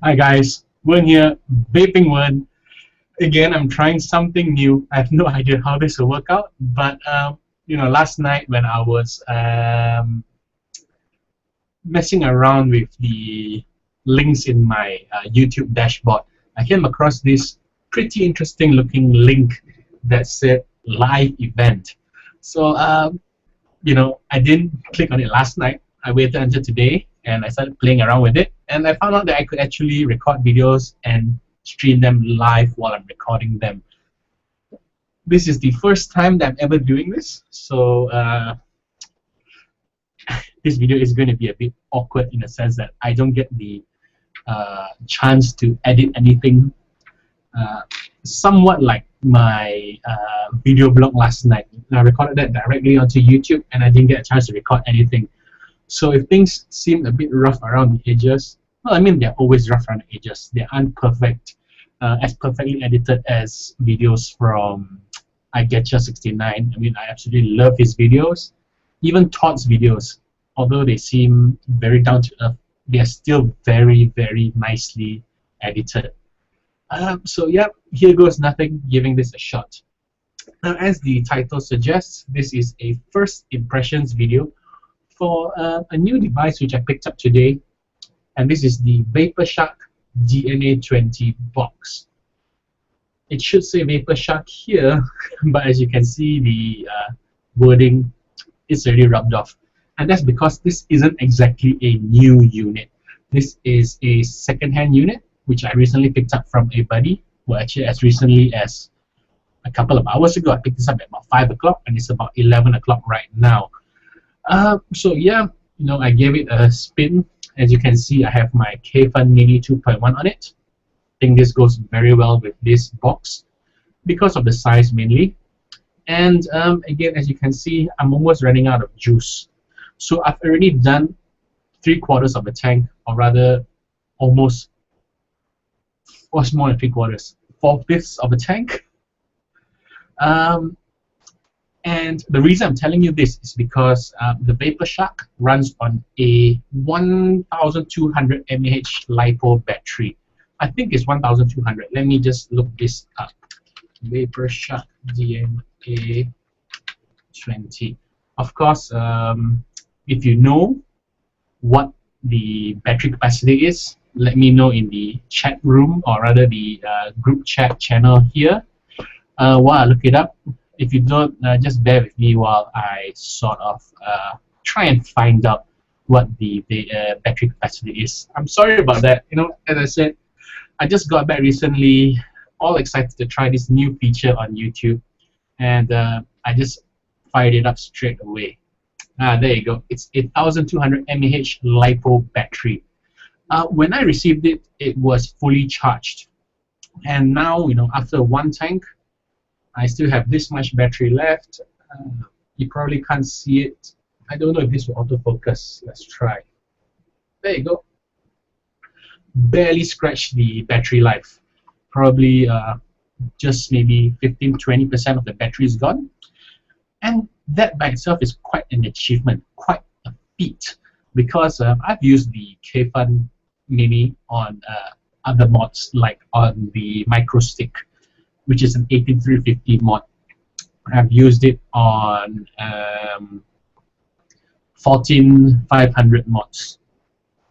Hi guys, Wern here, Vaping Wern. Again, I'm trying something new. I have no idea how this will work out, but last night when I was messing around with the links in my YouTube dashboard, I came across this pretty interesting looking link that said live event. So I didn't click on it last night. I waited until today and I started playing around with it, and I found out that I could actually record videos and stream them live while I'm recording them. This is the first time that I'm ever doing this, so this video is going to be a bit awkward in the sense that I don't get the chance to edit anything. Somewhat like my video blog last night. I recorded that directly onto YouTube and I didn't get a chance to record anything. So if things seem a bit rough around the edges, well, I mean, they're always rough around the edges. They aren't perfect, as perfectly edited as videos from Igo-69. I mean, I absolutely love his videos. Even Todd's videos, although they seem very down to earth, they are still very, very nicely edited. So yeah, here goes nothing, giving this a shot. Now, as the title suggests, this is a first impressions video for a new device which I picked up today, and this is the VaporShark DNA20 box. It should say VaporShark here, but as you can see, the wording is already rubbed off, and that's because this isn't exactly a new unit. This is a second-hand unit which I recently picked up from a buddy. Well, actually, as recently as a couple of hours ago. I picked this up at about 5 o'clock, and it's about 11 o'clock right now. So yeah, I gave it a spin. As you can see, I have my K-Fun Mini 2.1 on it. I think this goes very well with this box because of the size mainly. And again, as you can see, I'm almost running out of juice. So I've already done 3/4 of the tank, or rather almost, what's more than 3/4, 4/5 of the tank. And the reason I'm telling you this is because the VaporShark runs on a 1200 mAh LiPo battery. I think it's 1200. Let me just look this up. VaporShark DNA20. Of course, if you know what the battery capacity is, let me know in the chat room, or rather the group chat channel here, while I look it up. If you don't, just bear with me while I sort of try and find out what the battery capacity is. I'm sorry about that. As I said, I just got back recently, all excited to try this new feature on YouTube, and I just fired it up straight away. There you go. It's a 1200 mAh LiPo battery. When I received it, it was fully charged, and now after one tank, I still have this much battery left. You probably can't see it. I don't know if this will autofocus. Let's try. There you go. Barely scratched the battery life. Probably just maybe 15–20% of the battery is gone. And that by itself is quite an achievement, quite a feat, because I've used the K-Fun Mini on other mods, like on the Micro Stick, which is an 18350 mod. I've used it on 14500 mods,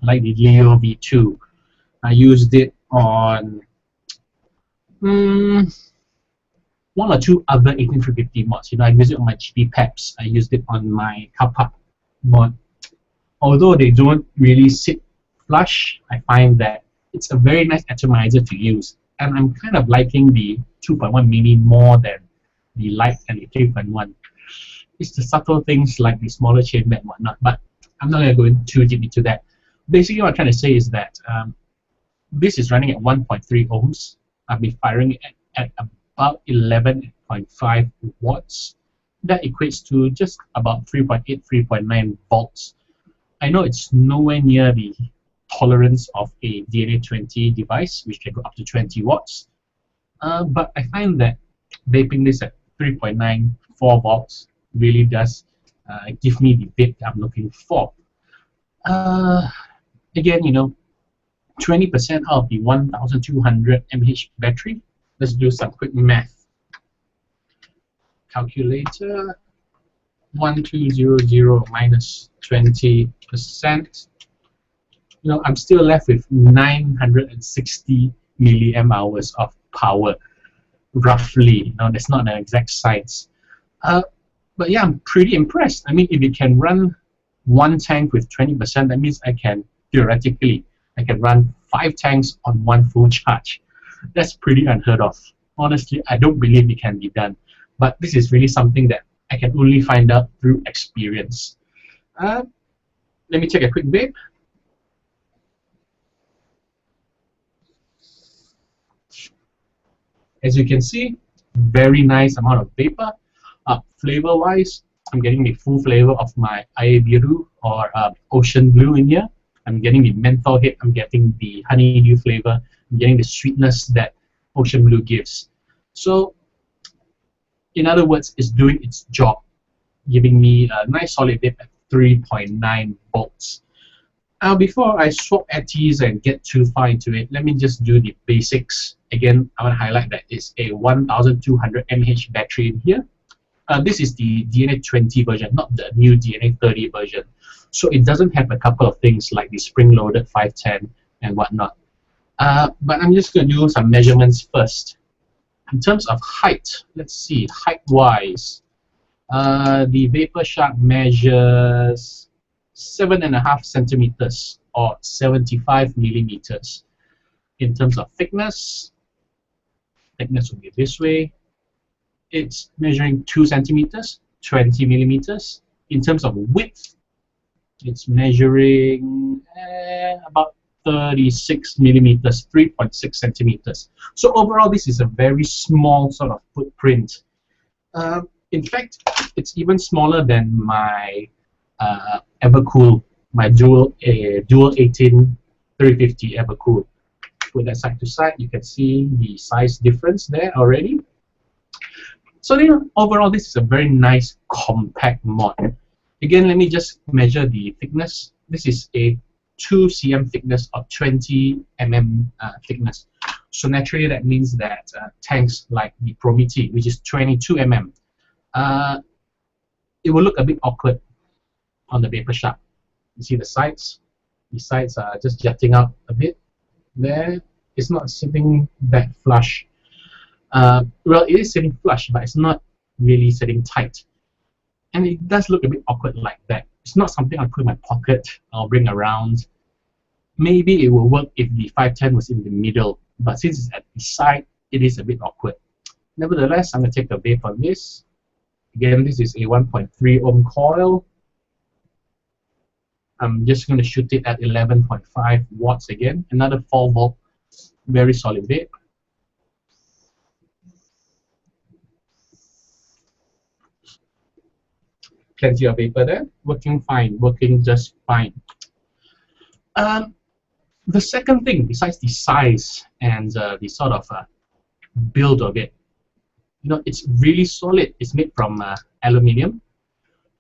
like the Leo V2. I used it on one or two other 18350 mods. I used it on my GP Peps. I used it on my Kappa mod. Although they don't really sit flush, I find that it's a very nice atomizer to use. And I'm kind of liking the 2.1 mini more than the Lite and the 3.1. It's the subtle things like the smaller chain bed and whatnot, but I'm not going to go too deep into that. Basically, what I'm trying to say is that this is running at 1.3 ohms. I've been firing it at about 11.5 watts. That equates to just about 3.8, 3.9 volts. I know it's nowhere near the tolerance of a DNA20 device, which can go up to 20 watts. But I find that vaping this at 3.9, 4 volts really does give me the vape that I'm looking for. Again, 20% out of the 1200 mAh battery. Let's do some quick math. Calculator. 1200 minus 20%. I'm still left with 960 milliamp hours of power, roughly. That's not an exact science. But yeah, I'm pretty impressed. I mean, if it can run one tank with 20%, that means I can run 5 tanks on one full charge. That's pretty unheard of. Honestly, I don't believe it can be done. But this is really something that I can only find out through experience. Let me take a quick vape. As you can see, very nice amount of vapor. Flavor-wise, I'm getting the full flavor of my air biru or ocean blue in here. I'm getting the menthol hit. I'm getting the honeydew flavor. I'm getting the sweetness that ocean blue gives. So, in other words, it's doing its job, giving me a nice solid vape at 3.9 volts. Before I swap Atomizer and get too far into it, let me just do the basics. Again, I want to highlight that it's a 1200 mAh battery in here. This is the DNA 20 version, not the new DNA 30 version. So it doesn't have a couple of things like the spring-loaded 510 and whatnot. But I'm just going to do some measurements first. In terms of height, let's see, height-wise, the Vapor Shark measures 7.5 centimeters or 75 millimeters. In terms of thickness will be this way. It's measuring 2 centimeters, 20 millimeters. In terms of width, it's measuring about 36 millimeters, 3.6 centimeters. So overall, this is a very small sort of footprint. In fact, it's even smaller than my Evercool, my dual 18 350 Evercool. Put that side to side, you can see the size difference there already. So overall, this is a very nice compact mod. Again, let me just measure the thickness. This is a 2 cm thickness or 20 mm thickness. So naturally, that means that tanks like the Promete, which is 22 mm, it will look a bit awkward on the Vapor Shark. You see the sides? The sides are just jutting out a bit. There, it's not sitting that flush. Well, it is sitting flush, but it's not really sitting tight. And it does look a bit awkward like that. It's not something I'll put in my pocket, I'll bring around. Maybe it will work if the 510 was in the middle, but since it's at the side, it is a bit awkward. Nevertheless, I'm going to take a vape on this. Again, this is a 1.3 ohm coil. I'm just going to shoot it at 11.5 watts again. Another 4 volt, very solid vape. Plenty of vapor there, working fine, working just fine. The second thing, besides the size and the sort of build of it, it's really solid. It's made from aluminium,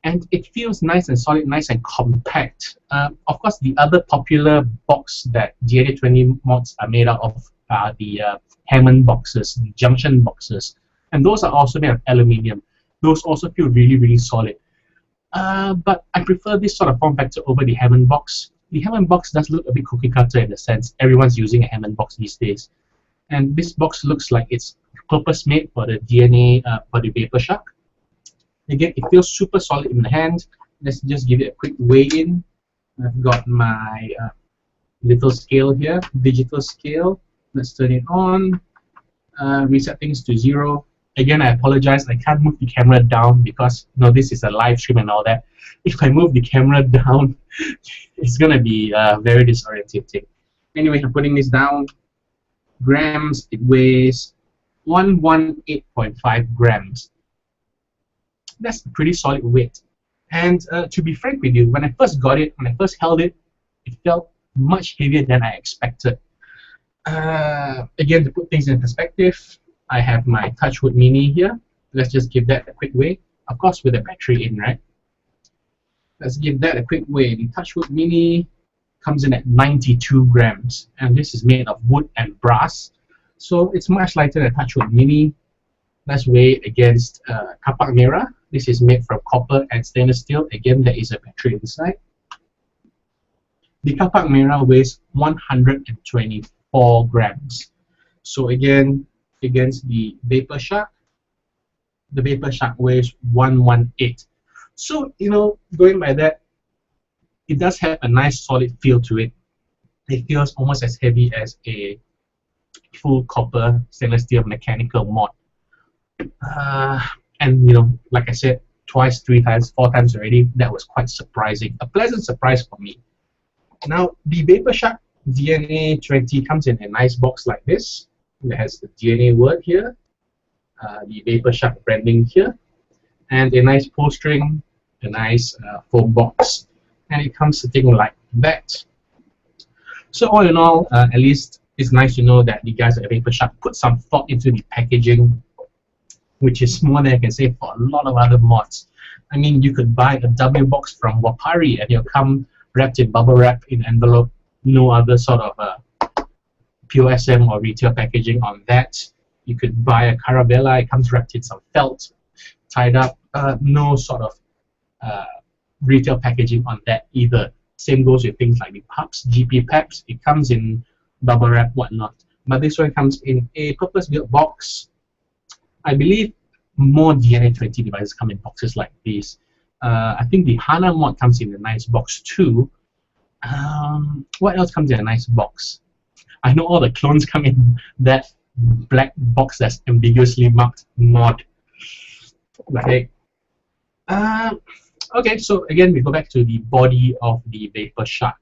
and it feels nice and solid, nice and compact. Of course, the other popular box that DNA 20 mods are made out of are the Hammond boxes, the junction boxes, and those are also made of aluminium. Those also feel really, really solid. But I prefer this sort of form factor over the Hammond box. The Hammond box does look a bit cookie cutter in the sense everyone's using a Hammond box these days. And this box looks like it's purpose made for the DNA, for the Vapor Shark. Again, it feels super solid in the hand. Let's just give it a quick weigh-in. I've got my little scale here, digital scale. Let's turn it on, reset things to 0. Again, I apologize, I can't move the camera down because this is a live stream and all that. If I move the camera down, it's going to be very disorientating. Anyway, I'm putting this down. Grams, it weighs 118.5 grams. That's a pretty solid weight. And to be frank with you, when I first got it, when I first held it, it felt much heavier than I expected. Again, to put things in perspective, I have my Touchwood Mini here. Let's just give that a quick weigh. Of course, with the battery in, right? Let's give that a quick weigh. The Touchwood Mini comes in at 92 grams, and this is made of wood and brass, so it's much lighter than Touchwood Mini. Let's weigh against Kapak Merah. This is made from copper and stainless steel. Again, there is a battery inside. The Kapak Merah weighs 124 grams. So again, against the Vapor Shark weighs 118. So, you know, going by that, it does have a nice solid feel to it. It feels almost as heavy as a full copper stainless steel mechanical mod. And you know, like I said, twice, 3 times, 4 times already, that was quite surprising. A pleasant surprise for me. Now, the Vapor Shark DNA 20 comes in a nice box like this. It has the DNA word here, the Vapor Shark branding here, and a nice pull string, a nice foam box, and it comes sitting like that. So all in all, at least it's nice to know that the guys at Vapor Shark put some thought into the packaging, which is more than I can say for a lot of other mods. I mean, you could buy a W box from Wapari and it'll come wrapped in bubble wrap in envelope, no other sort of POSM or retail packaging on that. You could buy a Caravella, it comes wrapped in some felt, tied up, no sort of retail packaging on that either. Same goes with things like the PUPs, GP packs, it comes in bubble wrap, whatnot. But this one comes in a purpose-built box. I believe more DNA 20 devices come in boxes like this. I think the HANA mod comes in a nice box too. What else comes in a nice box? I know all the clones come in that black box that's ambiguously marked mod. Right. Okay, so again, we go back to the body of the Vapor Shark.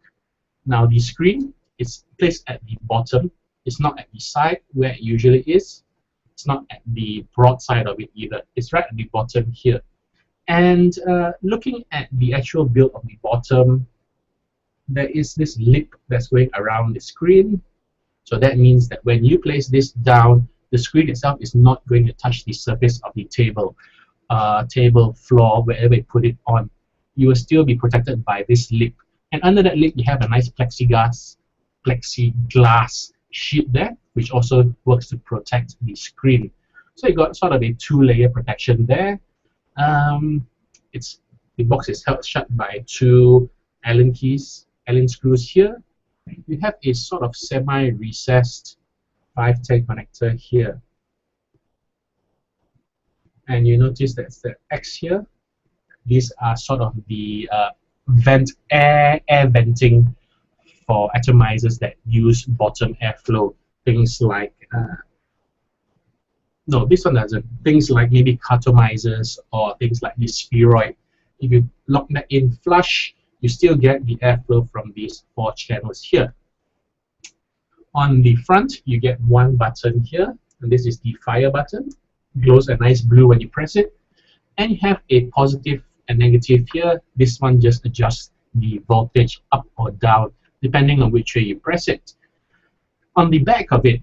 Now the screen is placed at the bottom. It's not at the side where it usually is. It's not at the broad side of it either. It's right at the bottom here. And looking at the actual build of the bottom, there is this lip that's going around the screen. So that means that when you place this down, the screen itself is not going to touch the surface of the table, floor, wherever you put it on. You will still be protected by this lip. And under that lip, you have a nice plexiglass sheet there, which also works to protect the screen. So you got sort of a 2-layer protection there. The box is held shut by 2 Allen screws here. You have a sort of semi-recessed 510 connector here. And you notice that's the X here. These are sort of the air venting for atomizers that use bottom airflow. Things like, no, this one doesn't. Things like maybe Atomizers or things like the spheroid. If you lock that in flush, you still get the airflow from these 4 channels here. On the front, you get 1 button here, and this is the fire button. Glows a nice blue when you press it. And you have a positive and negative here. This one just adjusts the voltage up or down, depending on which way you press it. On the back of it,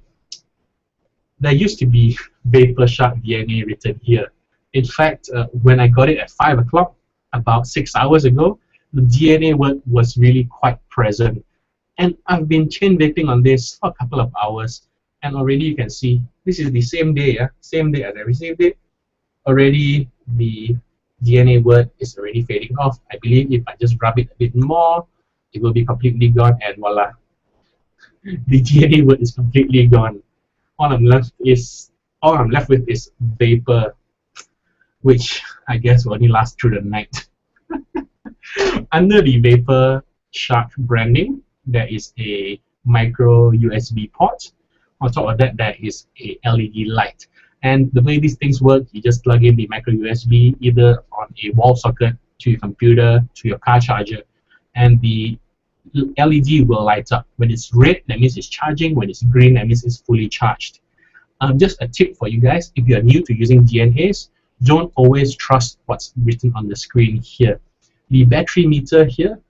there used to be Vapor Shark DNA written here. In fact, when I got it at 5 o'clock, about 6 hours ago, the DNA word was really quite present. And I've been chain vaping on this for a couple of hours, and already you can see this is the same day, same day as I received it. Already the DNA word is already fading off. I believe if I just rub it a bit more, it will be completely gone, and voila, the DNA word is completely gone. All I'm left with is vapor, which I guess will only last through the night. Under the Vapor Shark branding, there is a micro USB port. On top of that, there is a LED light. And the way these things work, you just plug in the micro USB either on a wall socket, to your computer, to your car charger, and the LED will light up. When it's red, that means it's charging. When it's green, that means it's fully charged. Just a tip for you guys, if you're new to using DNAs, don't always trust what's written on the screen here. The battery meter here,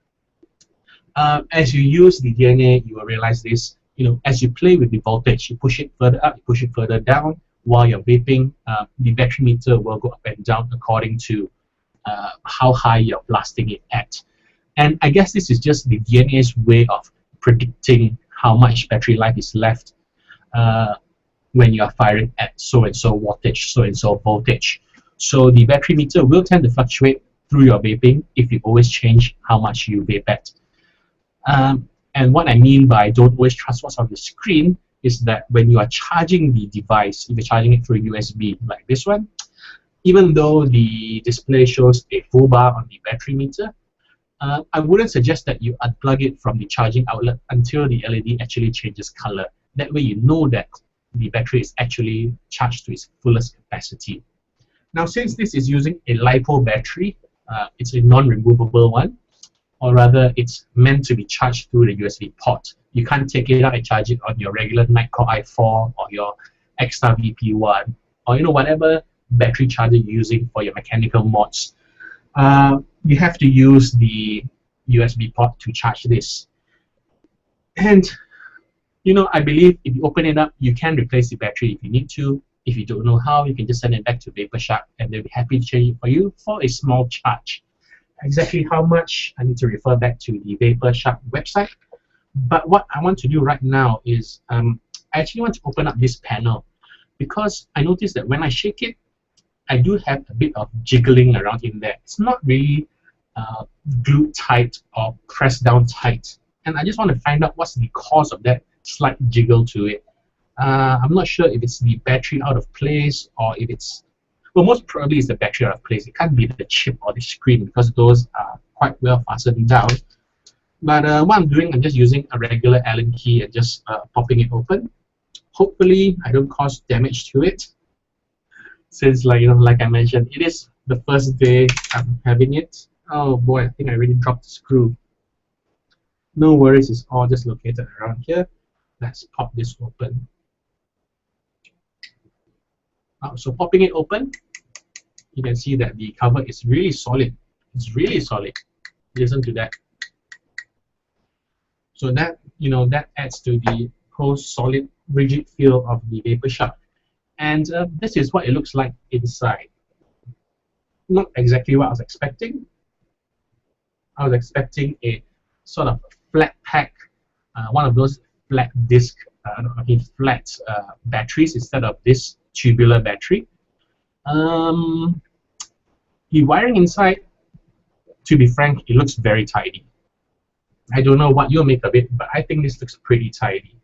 as you use the DNA, you will realize this. You know, as you play with the voltage, you push it further up, you push it further down. While you're vaping, the battery meter will go up and down according to how high you're blasting it at. And I guess this is just the DNA's way of predicting how much battery life is left when you are firing at so-and-so wattage, so-and-so voltage. So the battery meter will tend to fluctuate through your vaping if you always change how much you vape at. And what I mean by don't always trust what's on the screen is that when you are charging the device, if you're charging it through USB like this one, even though the display shows a full bar on the battery meter, I wouldn't suggest that you unplug it from the charging outlet until the LED actually changes color. That way you know that the battery is actually charged to its fullest capacity. Now, since this is using a LiPo battery, it's a non-removable one, or rather it's meant to be charged through the USB port. You can't take it out and charge it on your regular Nightcore i4 or your X-Star VP1 or whatever battery charger you're using for your mechanical mods. You have to use the USB port to charge this. And I believe if you open it up, you can replace the battery if you need to. If you don't know how, you can just send it back to VaporShark and they'll be happy to change it for you for a small charge. Exactly how much, I need to refer back to the VaporShark website. But what I want to do right now is I actually want to open up this panel because I noticed that when I shake it, I do have a bit of jiggling around in there. It's not really glued tight or pressed down tight. And I just want to find out what's the cause of that slight jiggle to it. I'm not sure if it's the battery out of place or if it's, well, most probably it's the battery out of place. It can't be the chip or the screen because those are quite well fastened down. But what I'm doing, I'm just using a regular Allen key and just popping it open. Hopefully, I don't cause damage to it. Since, like I mentioned, it is the first day I'm having it. Oh boy, I think I really dropped the screw. No worries, it's all just located around here. Let's pop this open. So popping it open, you can see that the cover is really solid. It's really solid. Listen to that. So that that adds to the whole solid, rigid feel of the VaporShark. And this is what it looks like inside. Not exactly what I was expecting. I was expecting a sort of flat pack, one of those flat disc, flat batteries instead of this tubular battery. The wiring inside, to be frank, it looks very tidy. I don't know what you'll make of it, but I think this looks pretty tidy.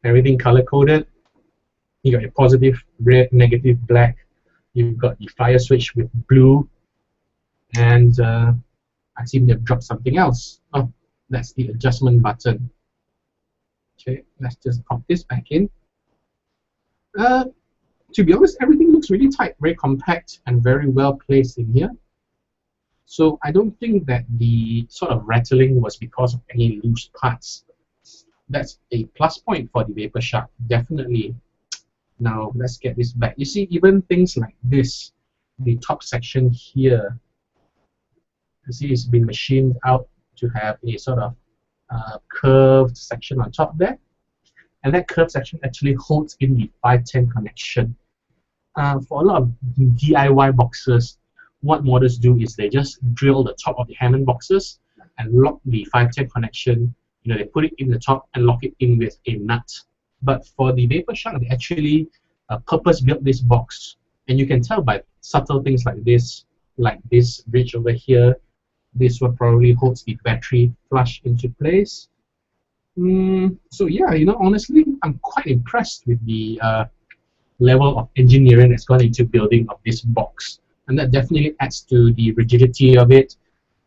Everything color-coded. You got your positive red, negative black. You've got the fire switch with blue. And I seem to have dropped something else. Oh, that's the adjustment button. Okay, let's just pop this back in. To be honest, everything looks really tight, very compact, and very well placed in here. So I don't think that the sort of rattling was because of any loose parts. That's a plus point for the VaporShark, definitely. Now let's get this back. You see, even things like this, the top section here, you see it's been machined out to have a sort of curved section on top there. And that curved section actually holds in the 510 connection. For a lot of DIY boxes, what modders do is they just drill the top of the Hammond boxes and lock the 510 connection. They put it in the top and lock it in with a nut. But for the VaporShark, they actually purpose-built this box. And you can tell by subtle things like this ridge over here. This one probably holds the battery flush into place. So yeah, honestly, I'm quite impressed with the level of engineering that's gone into building of this box. And that definitely adds to the rigidity of it.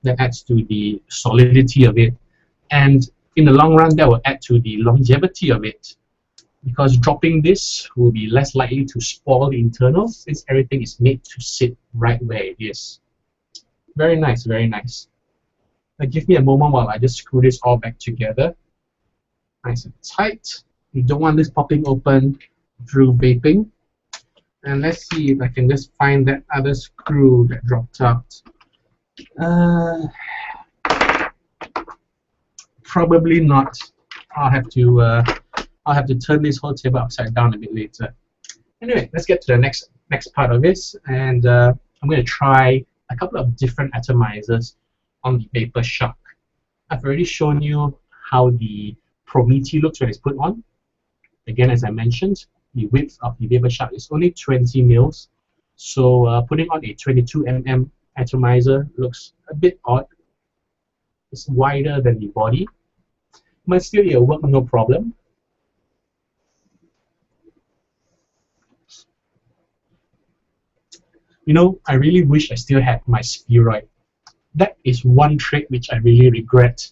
That adds to the solidity of it. And in the long run, that will add to the longevity of it. Because dropping this will be less likely to spoil the internals since everything is made to sit right where it is. Very nice, very nice. Now give me a moment while I just screw this all back together. Nice and tight. You don't want this popping open through vaping. And let's see if I can just find that other screw that dropped out. Probably not. I'll have to turn this whole table upside down a bit later. Anyway, let's get to the next part of this, and I'm going to try a couple of different atomizers on the Vapor Shark. I've already shown you how the Prometheus looks when it's put on. Again, as I mentioned, the width of the Vapor Shark is only 20 mils. So putting on a 22 mm atomizer looks a bit odd. It's wider than the body, but still it'll work no problem. You know, I really wish I still had my spheroid. That is one trick which I really regret.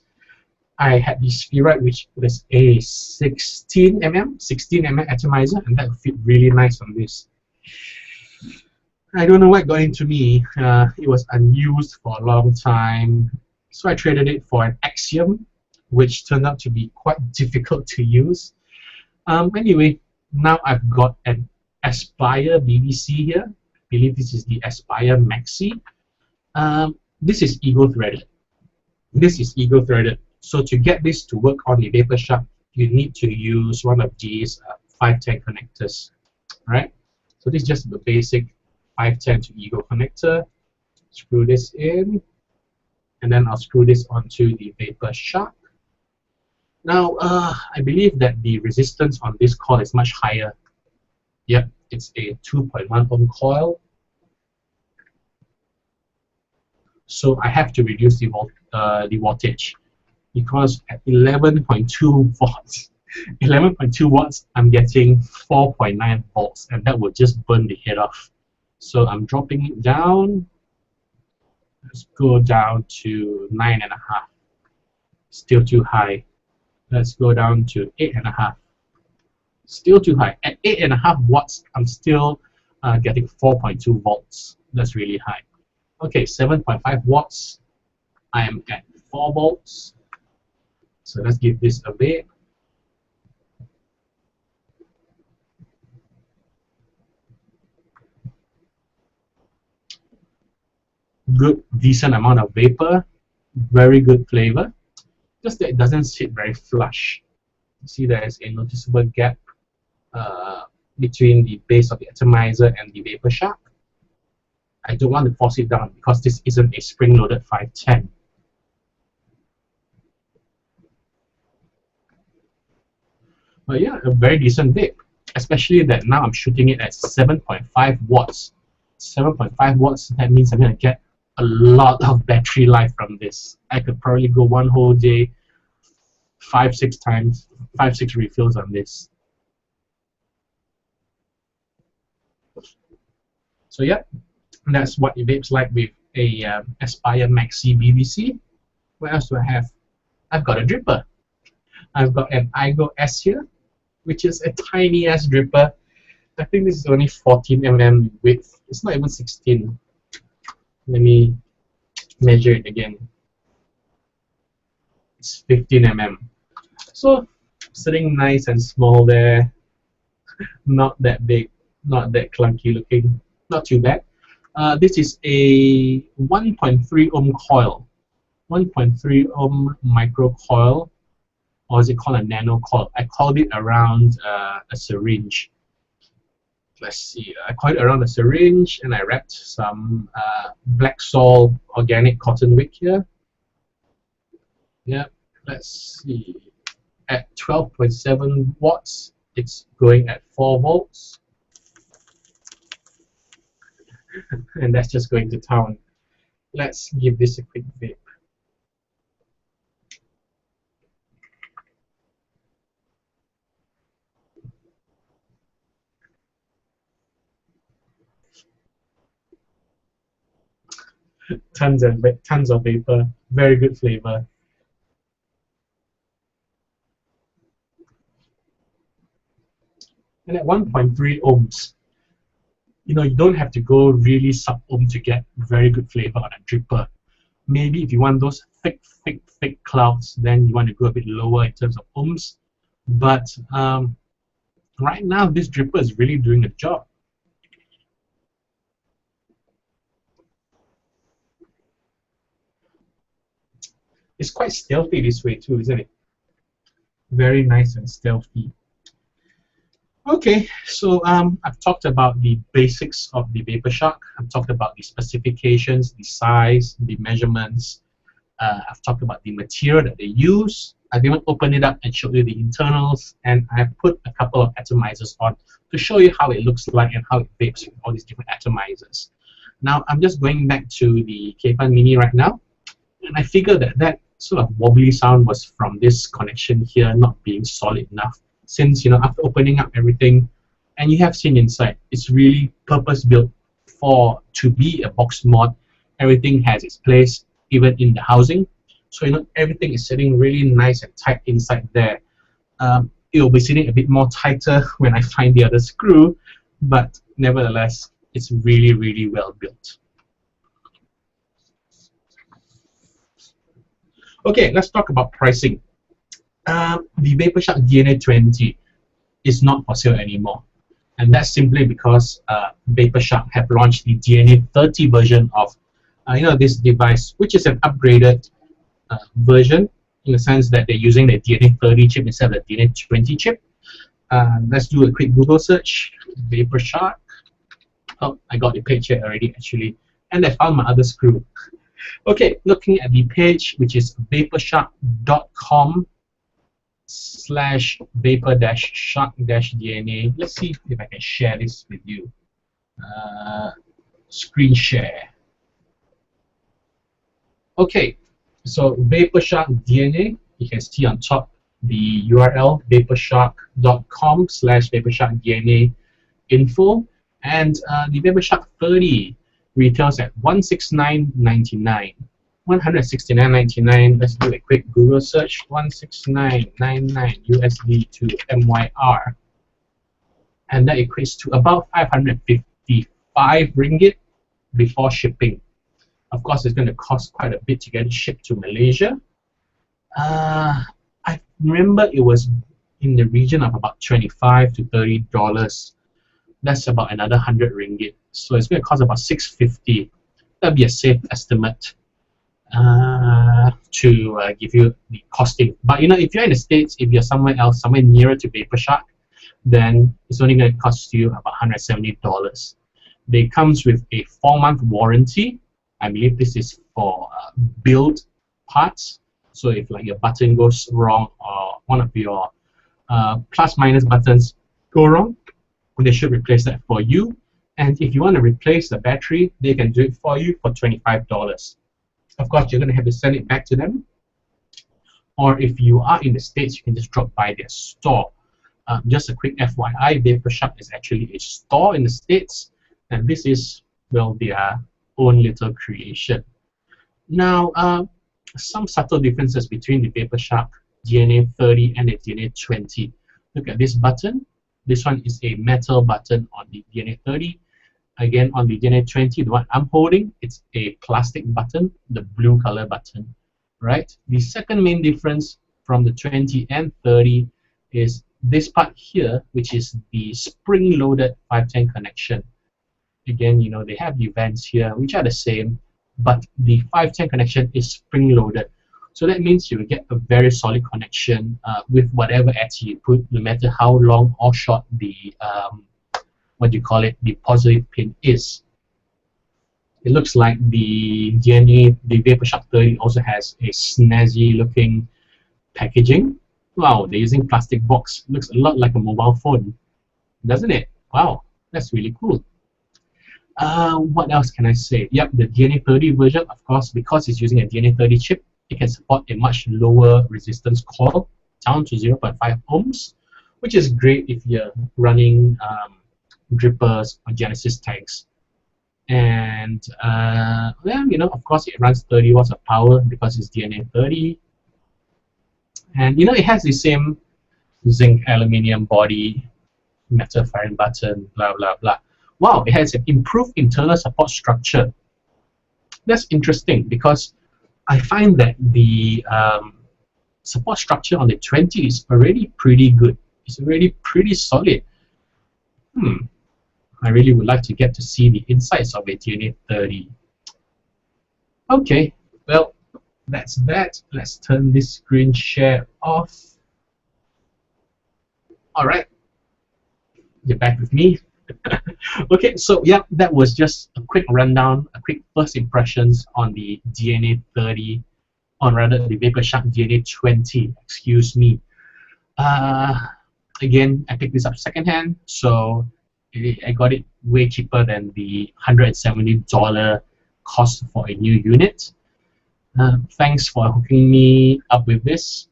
I had the spheroid which was a 16 mm atomizer, and that would fit really nice on this. I don't know what got into me. It was unused for a long time, so I traded it for an Axiom, which turned out to be quite difficult to use. Anyway, now I've got an Aspire BBC here. I believe this is the Aspire Maxi. This is Igo-threaded. This is Igo-threaded. So to get this to work on the Vapor Shark, you need to use one of these 510 connectors. Right? So this is just the basic 510 to Igo connector. Screw this in, and then I'll screw this onto the Vapor Shark. Now, I believe that the resistance on this coil is much higher. Yep, it's a 2.1 ohm coil. So I have to reduce the wattage, because at 11.2 watts, 11.2 watts, I'm getting 4.9 volts, and that will just burn the head off. So I'm dropping it down. Let's go down to 9.5. Still too high. Let's go down to 8.5. Still too high. At 8.5 watts, I'm still getting 4.2 volts. That's really high. Okay, 7.5 watts. I am at 4 volts. So let's give this a bit. Good, decent amount of vapor. Very good flavor. Just that it doesn't sit very flush. You see there is a noticeable gap between the base of the atomizer and the Vapor Shark. I don't want to force it down because this isn't a spring-loaded 510. But yeah, a very decent vape, especially that now I'm shooting it at 7.5 watts. 7.5 watts, that means I'm going to get a lot of battery life from this. I could probably go one whole day, 5-6 times, 5-6 refills on this. So yeah, that's what it vapes like with a Aspire Maxi BBC. What else do I have? I've got a dripper. I've got an Igo-S here, which is a tiny ass dripper. I think this is only 14 mm width. It's not even 16. Let me measure it again. It's 15 mm. So sitting nice and small there. Not that big, not that clunky looking. Not too bad. This is a 1.3 ohm coil. 1.3 ohm micro coil. Or is it called a nano coil? I called it around a syringe. Let's see, I called it around a syringe, and I wrapped some black sol organic cotton wick here. Yeah, let's see. At 12.7 watts, it's going at 4 volts. And that's just going to town. Let's give this a quick vape. Tons of vapor, very good flavor. And at 1.3 ohms, you know, you don't have to go really sub-ohm to get very good flavor on a dripper. Maybe if you want those thick clouds, then you want to go a bit lower in terms of ohms. But right now, this dripper is really doing the job. It's quite stealthy this way too, isn't it? Very nice and stealthy. Okay, so I've talked about the basics of the Vapor Shark. I've talked about the specifications, the size, the measurements. I've talked about the material that they use. I've even opened it up and showed you the internals, and I've put a couple of atomizers on to show you how it looks like and how it vapes with all these different atomizers. Now, I'm just going back to the K-Fan Mini right now, and I figured that that sort of wobbly sound was from this connection here not being solid enough. Since, you know, after opening up everything, and you have seen inside, it's really purpose-built to be a box mod. Everything has its place, even in the housing. So, you know, everything is sitting really nice and tight inside there. It will be sitting a bit more tighter when I find the other screw, but nevertheless, it's really, really well built. Okay, let's talk about pricing. The VaporShark DNA 20 is not for sale anymore. And that's simply because VaporShark have launched the DNA 30 version of this device, which is an upgraded version in the sense that they're using the DNA 30 chip instead of the DNA 20 chip. Let's do a quick Google search. VaporShark. Oh, I got the page here already actually, and I found my other screw. Okay, looking at the page, which is vaporshark.com/vapor-shark-DNA. Let's see if I can share this with you. Screen share. Okay, so VaporShark DNA, you can see on top the URL vaporshark.com/vapor-shark-DNA info, and the VaporShark 30 retails at $169.99. $169.99. Let's do a quick Google search. $169.99 USD to MYR, and that equates to about 555 ringgit before shipping. Of course, it's going to cost quite a bit to get it shipped to Malaysia. I remember it was in the region of about $25 to $30. That's about another 100 ringgit. So it's going to cost about 650. That'd be a safe estimate to give you the costing. But you know, if you're in the States, if you're somewhere else, somewhere nearer to VaporShark, then it's only going to cost you about $170. It comes with a 4-month warranty. I believe this is for build parts. So if like your button goes wrong or one of your plus minus buttons go wrong, they should replace that for you. And if you want to replace the battery, they can do it for you for $25. Of course, you're going to have to send it back to them. Or if you are in the States, you can just drop by their store. Just a quick FYI, VaporShark is actually a store in the States, and this is, well, their own little creation. Now, some subtle differences between the VaporShark DNA 30 and the DNA 20. Look at this button. This one is a metal button on the DNA 30. Again, on the DNA 20, the one I'm holding, it's a plastic button, the blue color button, right? The second main difference from the 20 and 30 is this part here, which is the spring-loaded 510 connection. Again, you know, they have the vents here, which are the same, but the 510 connection is spring-loaded. So that means you will get a very solid connection with whatever ATI you put, no matter how long or short the the positive pin is. It looks like the VaporShark 30 also has a snazzy looking packaging. Wow, they're using plastic box. Looks a lot like a mobile phone, doesn't it? Wow, that's really cool. What else can I say? Yep, the DNA 30 version, of course, because it's using a DNA 30 chip, it can support a much lower resistance coil, down to 0.5 ohms, which is great if you're running drippers or Genesis tanks. And well, you know, of course, it runs 30 watts of power because it's DNA 30. And you know, it has the same zinc aluminium body, metal firing button, blah blah blah. Wow, it has an improved internal support structure. That's interesting because I find that the support structure on the 20 is already pretty good. It's already pretty solid. I really would like to get to see the insides of a DNA 30. Okay, well, that's that. Let's turn this screen share off. All right. you're back with me. Okay, so yeah, that was just a quick rundown, a quick first impressions on the DNA 30, on rather the Vapor Shark DNA 20, excuse me. Uh, Again, I picked this up secondhand, so I got it way cheaper than the $170 cost for a new unit. Thanks for hooking me up with this.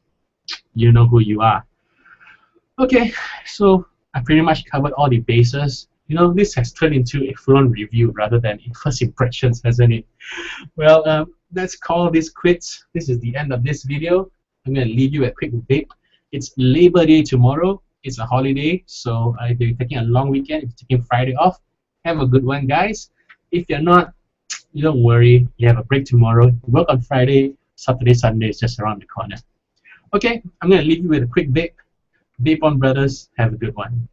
You know who you are. Okay, so I pretty much covered all the bases. You know, this has turned into a full-on review rather than a first impressions, hasn't it? Well, let's call this quits. This is the end of this video. I'm going to leave you a quick vape. It's Labor Day tomorrow. It's a holiday, so if you're taking a long weekend, if you're taking Friday off, have a good one, guys. If you're not, you don't worry. You have a break tomorrow. You work on Friday. Saturday, Sunday is just around the corner. Okay, I'm going to leave you with a quick vape. Vape on, brothers. Have a good one.